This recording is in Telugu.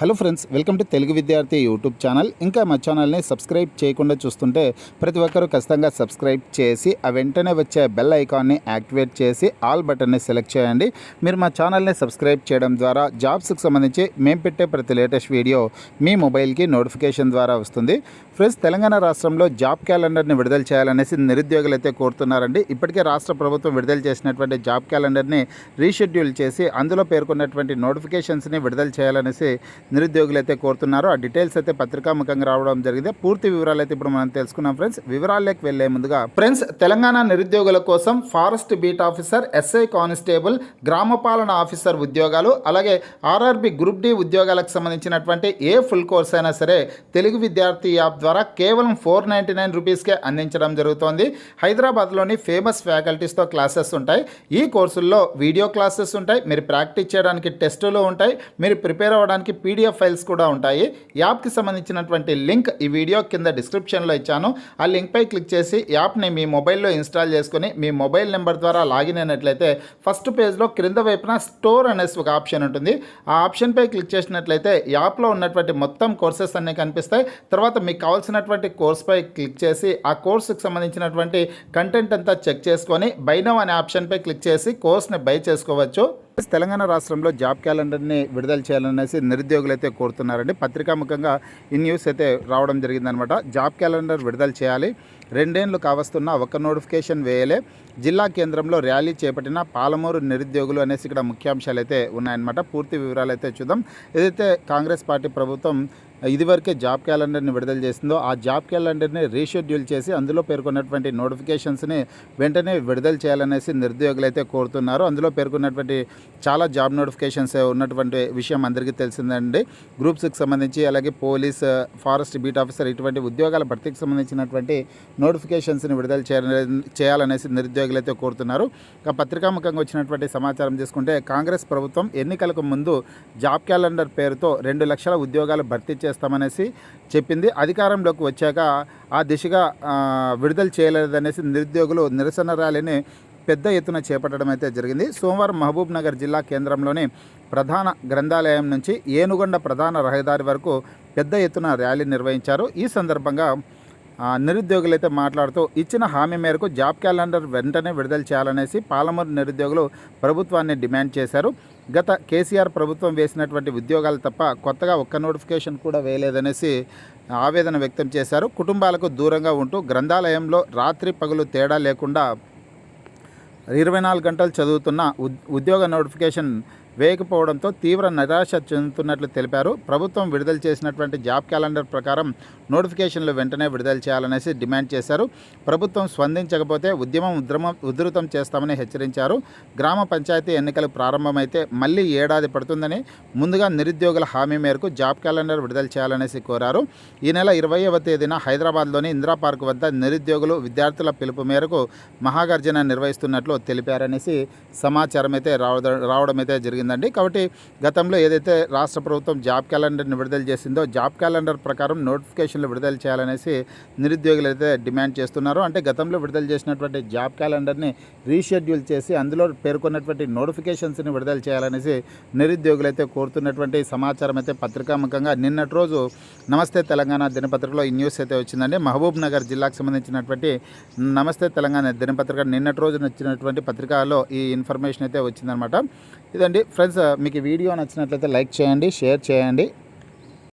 Hello friends, welcome to Telugu విద్యార్థి యూట్యూబ్ ఛానల్. ఇంకా మా ఛానల్ని సబ్స్క్రైబ్ చేయకుండా చూస్తుంటే ప్రతి ఒక్కరూ ఖచ్చితంగా సబ్స్క్రైబ్ చేసి ఆ వెంటనే వచ్చే బెల్ ఐకాన్ని యాక్టివేట్ చేసి ఆల్ బటన్ని సెలెక్ట్ చేయండి. మీరు మా ఛానల్ని సబ్స్క్రైబ్ చేయడం ద్వారా జాబ్స్కి సంబంధించి మేము పెట్టే ప్రతి లేటెస్ట్ వీడియో మీ మొబైల్కి నోటిఫికేషన్ ద్వారా వస్తుంది. ఫ్రెండ్స్, తెలంగాణ రాష్ట్రంలో జాబ్ క్యాలెండర్ని విడుదల చేయాలనేసి నిరుద్యోగులు అయితే కోరుతున్నారండి. ఇప్పటికే రాష్ట్ర ప్రభుత్వం విడుదల చేసినటువంటి జాబ్ క్యాలెండర్ని రీషెడ్యూల్ చేసి అందులో పేర్కొన్నటువంటి నోటిఫికేషన్స్ని విడుదల చేయాలనేసి నిరుద్యోగులు అయితే కోరుతున్నారు. ఆ డీటెయిల్స్ అయితే పత్రికాముఖంగా రావడం జరిగింది. పూర్తి వివరాలు అయితే ఇప్పుడు మనం తెలుసుకున్నాం. ఫ్రెండ్స్, వివరాల్లోకి వెళ్లే ముందుగా తెలంగాణ నిరుద్యోగుల కోసం forest beat officer, SI constable, గ్రామపాలన ఆఫీసర్ ఉద్యోగాలు, అలాగే ఆర్ఆర్బి గ్రూప్ డి ఉద్యోగాలకు సంబంధించినటువంటి ఏ ఫుల్ కోర్స్ అయినా సరే తెలుగు విద్యార్థి యాప్ ద్వారా కేవలం 499 రూపీస్కే అందించడం జరుగుతోంది. హైదరాబాద్లోని ఫేమస్ ఫ్యాకల్టీస్తో క్లాసెస్ ఉంటాయి. ఈ కోర్సుల్లో వీడియో క్లాసెస్ ఉంటాయి. మీరు ప్రాక్టీస్ చేయడానికి టెస్టులు ఉంటాయి. మీరు ప్రిపేర్ అవ్వడానికి పీడిఎఫ్ ఫైల్స్ కూడా ఉంటాయి. యాప్కి సంబంధించినటువంటి లింక్ ఈ వీడియో కింద డిస్క్రిప్షన్లో ఇచ్చాను. ఆ లింక్పై క్లిక్ చేసి యాప్ని మీ మొబైల్లో ఇన్స్టాల్ చేసుకుని మీ మొబైల్ నెంబర్ ద్వారా లాగిన్ అయినట్లయితే ఫస్ట్ పేజ్లో క్రింద వైపున స్టోర్ అనేసి ఒక ఆప్షన్ ఉంటుంది. ఆ ఆప్షన్పై క్లిక్ చేసినట్లయితే యాప్లో ఉన్నటువంటి మొత్తం కోర్సెస్ అన్నీ కనిపిస్తాయి. తర్వాత మీకు కావాల్సినటువంటి కోర్స్పై క్లిక్ చేసి ఆ కోర్సుకు సంబంధించినటువంటి కంటెంట్ అంతా చెక్ చేసుకొని బై నౌ అనే ఆప్షన్పై క్లిక్ చేసి కోర్స్ని బై చేసుకోవచ్చు. తెలంగాణ రాష్ట్రంలో జాబ్ క్యాలెండర్ని విడుదల చేయాలనేసి నిరుద్యోగులు అయితే కోరుతున్నారండి. పత్రికాముఖంగా ఈ న్యూస్ అయితే రావడం జరిగిందనమాట. జాబ్ క్యాలెండర్ విడుదల చేయాలి, 2 ఏళ్ళు కావస్తున్న ఒక నోటిఫికేషన్ వేయలే, జిల్లా కేంద్రంలో ర్యాలీ చేపట్టిన పాలమూరు నిరుద్యోగులు అనేసి ఇక్కడ ముఖ్యాంశాలు అయితే ఉన్నాయన్నమాట. పూర్తి వివరాలు అయితే చూద్దాం. ఏదైతే కాంగ్రెస్ పార్టీ ప్రభుత్వం ఇదివరకే జాబ్ క్యాలెండర్ని విడుదల చేసిందో ఆ జాబ్ క్యాలెండర్ని రీషెడ్యూల్ చేసి అందులో పేర్కొన్నటువంటి నోటిఫికేషన్స్ని వెంటనే విడుదల చేయాలనేసి నిరుద్యోగులు అయితే కోరుతున్నారు. అందులో పేర్కొన్నటువంటి చాలా జాబ్ నోటిఫికేషన్స్ ఉన్నటువంటి విషయం అందరికీ తెలిసిందండి. గ్రూప్స్కి సంబంధించి, అలాగే పోలీస్, ఫారెస్ట్ బీట్ ఆఫీసర్ ఇటువంటి ఉద్యోగాల భర్తీకి సంబంధించినటువంటి నోటిఫికేషన్స్ని విడుదల చేయాలనేసి నిరుద్యోగులు అయితే కోరుతున్నారు. ఇక పత్రికాముఖంగా వచ్చినటువంటి సమాచారం తీసుకుంటే కాంగ్రెస్ ప్రభుత్వం ఎన్నికలకు ముందు జాబ్ క్యాలెండర్ పేరుతో 2 లక్షల ఉద్యోగాలు భర్తీ చేస్తామనేసి చెప్పింది. అధికారంలోకి వచ్చాక ఆ దిశగా విడుదల చేయలేదనేసి నిరుద్యోగులు నిరసన ర్యాలీని పెద్ద ఎత్తున చేపట్టడం అయితే జరిగింది. సోమవారం మహబూబ్ నగర్ జిల్లా కేంద్రంలోని ప్రధాన గ్రంథాలయం నుంచి ఏనుగొండ ప్రధాన రహదారి వరకు పెద్ద ఎత్తున ర్యాలీ నిర్వహించారు. ఈ సందర్భంగా నిరుద్యోగులు అయితే మాట్లాడుతూ ఇచ్చిన హామీ మేరకు జాబ్ క్యాలెండర్ వెంటనే విడుదల చేయాలనేసి పాలమూరు నిరుద్యోగులు ప్రభుత్వాన్ని డిమాండ్ చేశారు. గత కేసీఆర్ ప్రభుత్వం వేసినటువంటి ఉద్యోగాలు తప్ప కొత్తగా ఒక్క నోటిఫికేషన్ కూడా వేయలేదనేసి ఆవేదన వ్యక్తం చేశారు. కుటుంబాలకు దూరంగా ఉంటూ గ్రంథాలయంలో రాత్రి పగలు తేడా లేకుండా 24 గంటలు చదువుతున్న ఉద్యోగ నోటిఫికేషన్ వేయకపోవడంతో తీవ్ర నిరాశ చెందుతున్నట్లు తెలిపారు. ప్రభుత్వం విడుదల చేసినటువంటి జాబ్ క్యాలెండర్ ప్రకారం నోటిఫికేషన్లు వెంటనే విడుదల చేయాలనేసి డిమాండ్ చేశారు. ప్రభుత్వం స్పందించకపోతే ఉద్యమం ఉధృతం చేస్తామని హెచ్చరించారు. గ్రామ పంచాయతీ ఎన్నికలు ప్రారంభమైతే మళ్ళీ ఏడాది పడుతుందని ముందుగా నిరుద్యోగుల హామీ మేరకు జాబ్ క్యాలెండర్ విడుదల చేయాలనేసి కోరారు. ఈ నెల 20వ తేదీన హైదరాబాద్లోని ఇందిరా పార్క్ వద్ద నిరుద్యోగులు, విద్యార్థుల పిలుపు మేరకు మహాగర్జన నిర్వహిస్తున్నట్లు తెలిపారనేసి సమాచారం అయితే రావడం అయితే జరిగిందండి. కాబట్టి గతంలో ఏదైతే రాష్ట్ర ప్రభుత్వం జాబ్ క్యాలెండర్ని విడుదల చేసిందో జాబ్ క్యాలెండర్ ప్రకారం నోటిఫికేషన్లు విడుదల చేయాలనేసి నిరుద్యోగులు అయితే డిమాండ్ చేస్తున్నారు. అంటే గతంలో విడుదల చేసినటువంటి జాబ్ క్యాలెండర్ని రీషెడ్యూల్ చేసి అందులో పేర్కొన్నటువంటి నోటిఫికేషన్స్ని విడుదల చేయాలనేసి నిరుద్యోగులు అయితే కోరుతున్నటువంటి సమాచారం అయితే పత్రికాముఖంగా నిన్నటి రోజు నమస్తే తెలంగాణ దినపత్రికలో ఈ న్యూస్ అయితే వచ్చిందండి. మహబూబ్ నగర్ జిల్లాకు సంబంధించినటువంటి నమస్తే తెలంగాణ దినపత్రిక నిన్నటి రోజు వచ్చినటువంటి పత్రికలో ఈ ఇన్ఫర్మేషన్ అయితే వచ్చిందనమాట. ఇదండి ఫ్రెండ్స్, మీకు ఈ వీడియో నచ్చినట్లయితే లైక్ చేయండి, షేర్ చేయండి.